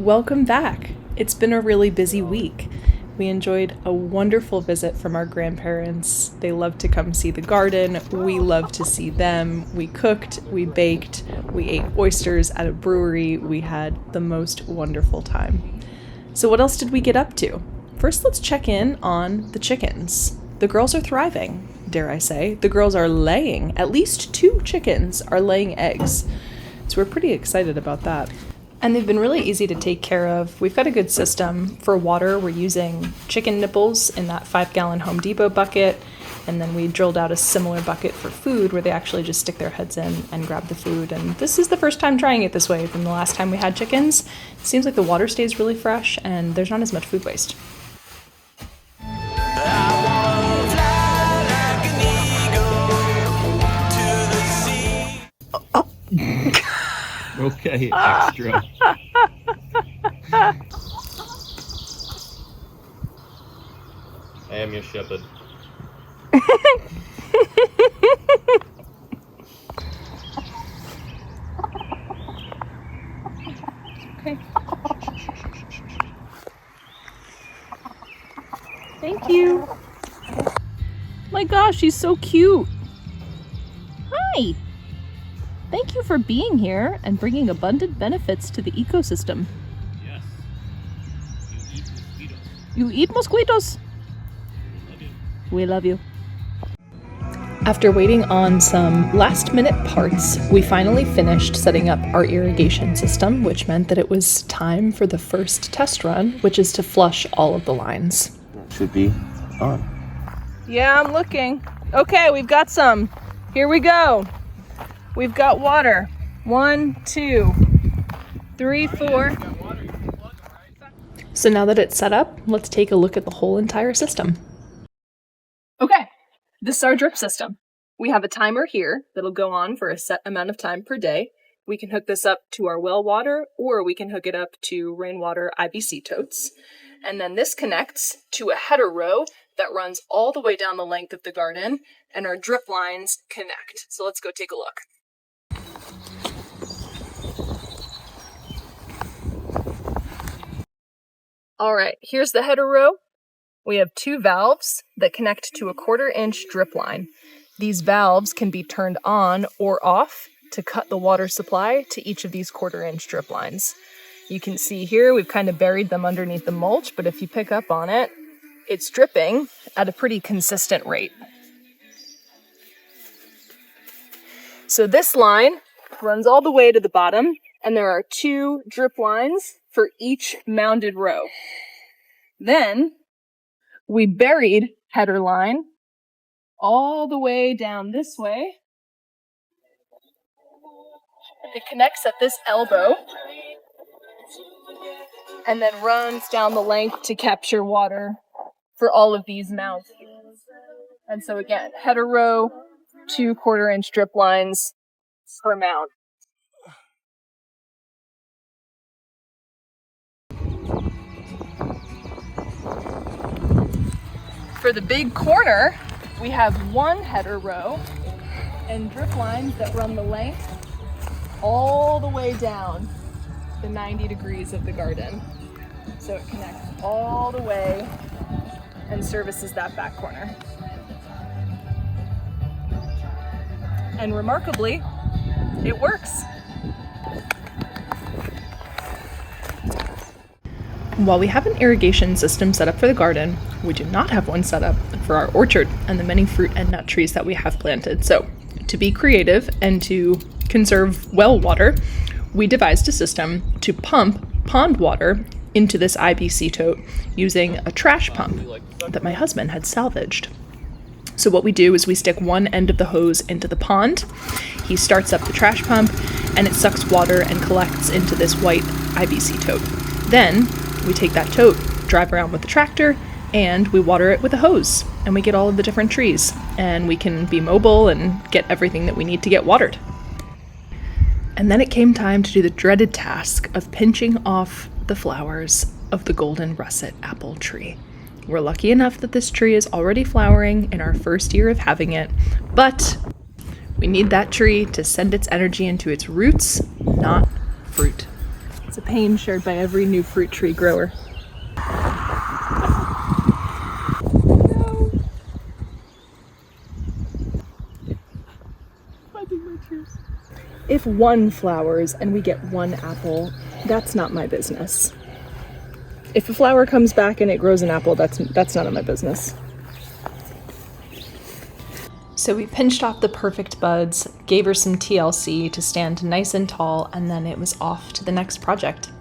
Welcome back. It's been a really busy week. We enjoyed a wonderful visit from our grandparents. They loved to come see the garden. We loved to see them. We cooked, we baked, we ate oysters at a brewery. We had the most wonderful time. So what else did we get up to? First, let's check in on the chickens. The girls are thriving, dare I say. The girls are laying. At least 2 chickens are laying eggs. So we're pretty excited about that. And they've been really easy to take care of. We've got a good system for water. We're using chicken nipples in that 5-gallon Home Depot bucket. And then we drilled out a similar bucket for food where they actually just stick their heads in and grab the food. And this is the first time trying it this way from the last time we had chickens. It seems like the water stays really fresh and there's not as much food waste. Okay, extra. I am your shepherd. Okay. Thank you. My gosh, she's so cute. Hi. Thank you for being here and bringing abundant benefits to the ecosystem. Yes. You eat mosquitoes. You eat mosquitoes? We love you. After waiting on some last-minute parts, we finally finished setting up our irrigation system, which meant that it was time for the first test run, which is to flush all of the lines. Should be on. Yeah, I'm looking. Okay, we've got some. Here we go. We've got water. 1, 2, 3, 4. So now that it's set up, let's take a look at the whole entire system. Okay, this is our drip system. We have a timer here that'll go on for a set amount of time per day. We can hook this up to our well water, or we can hook it up to rainwater IBC totes. And then this connects to a header row that runs all the way down the length of the garden, and our drip lines connect. So let's go take a look. All right, here's the header row. We have 2 valves that connect to a 1/4-inch drip line. These valves can be turned on or off to cut the water supply to each of these 1/4-inch drip lines. You can see here we've kind of buried them underneath the mulch, but if you pick up on it, it's dripping at a pretty consistent rate. So this line runs all the way to the bottom, and there are 2 drip lines for each mounded row. Then we buried header line all the way down this way. It connects at this elbow and then runs down the length to capture water for all of these mounds. And so again, header row, 2 1/4-inch drip lines per mound. For the big corner, we have 1 header row and drip lines that run the length all the way down the 90 degrees of the garden. So it connects all the way and services that back corner. And remarkably, it works. While we have an irrigation system set up for the garden, we do not have one set up for our orchard and the many fruit and nut trees that we have planted. So, to be creative and to conserve well water, we devised a system to pump pond water into this IBC tote using a trash pump that my husband had salvaged. So what we do is we stick one end of the hose into the pond, he starts up the trash pump, and it sucks water and collects into this white IBC tote. Then we take that tote, drive around with the tractor, and we water it with a hose, and we get all of the different trees, and we can be mobile and get everything that we need to get watered. And then it came time to do the dreaded task of pinching off the flowers of the golden russet apple tree. We're lucky enough that this tree is already flowering in our first year of having it, but we need that tree to send its energy into its roots, not fruit. It's a pain shared by every new fruit tree grower. No. Wiping my tears. If one flowers and we get one apple, that's not my business. If a flower comes back and it grows an apple, that's none of my business. So we pinched off the perfect buds, gave her some TLC to stand nice and tall, and then it was off to the next project.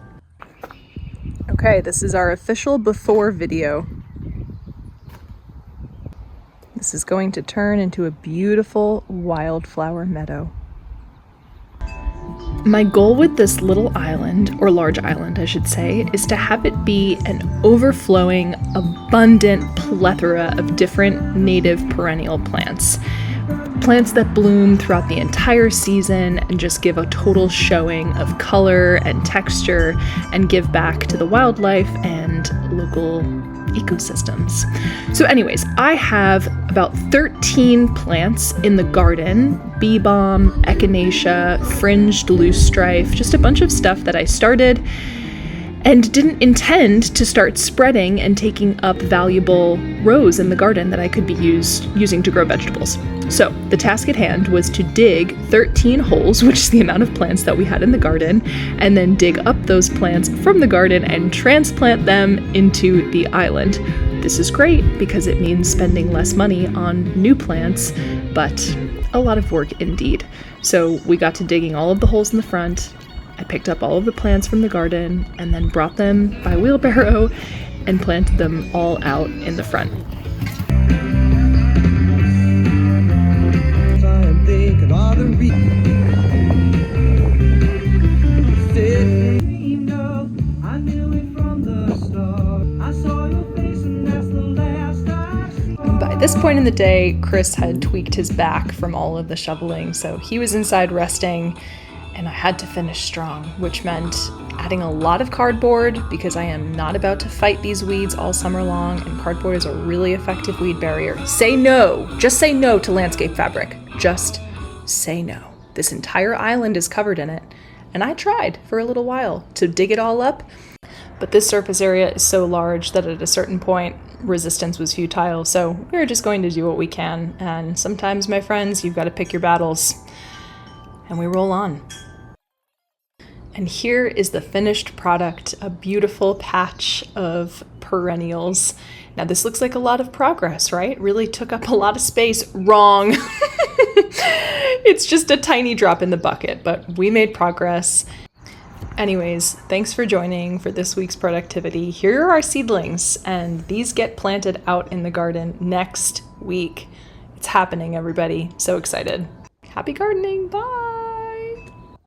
Okay, this is our official before video. This is going to turn into a beautiful wildflower meadow. My goal with this little island, or large island I should say, is to have it be an overflowing, abundant plethora of different native perennial plants. Plants that bloom throughout the entire season and just give a total showing of color and texture and give back to the wildlife and local ecosystems. So anyways, I have about 13 plants in the garden: bee balm, echinacea, fringed loosestrife, just a bunch of stuff that I started and didn't intend to start spreading and taking up valuable rows in the garden that I could be using to grow vegetables. So the task at hand was to dig 13 holes, which is the amount of plants that we had in the garden, and then dig up those plants from the garden and transplant them into the island. This is great because it means spending less money on new plants, but a lot of work indeed. So we got to digging all of the holes in the front. I picked up all of the plants from the garden and then brought them by wheelbarrow and planted them all out in the front. By this point in the day, Chris had tweaked his back from all of the shoveling, so he was inside resting, and I had to finish strong, which meant adding a lot of cardboard because I am not about to fight these weeds all summer long, and cardboard is a really effective weed barrier. Say no! Just say no to landscape fabric. Just say no. This entire island is covered in it, and I tried for a little while to dig it all up, but this surface area is so large that at a certain point, resistance was futile, so we're just going to do what we can, and sometimes, my friends, you've got to pick your battles, and we roll on. And here is the finished product, a beautiful patch of perennials. Now this looks like a lot of progress, right? Really took up a lot of space. Wrong. It's just a tiny drop in the bucket, but we made progress. Anyways, thanks for joining for this week's productivity. Here are our seedlings, and these get planted out in the garden next week. It's happening, everybody. So excited. Happy gardening. Bye.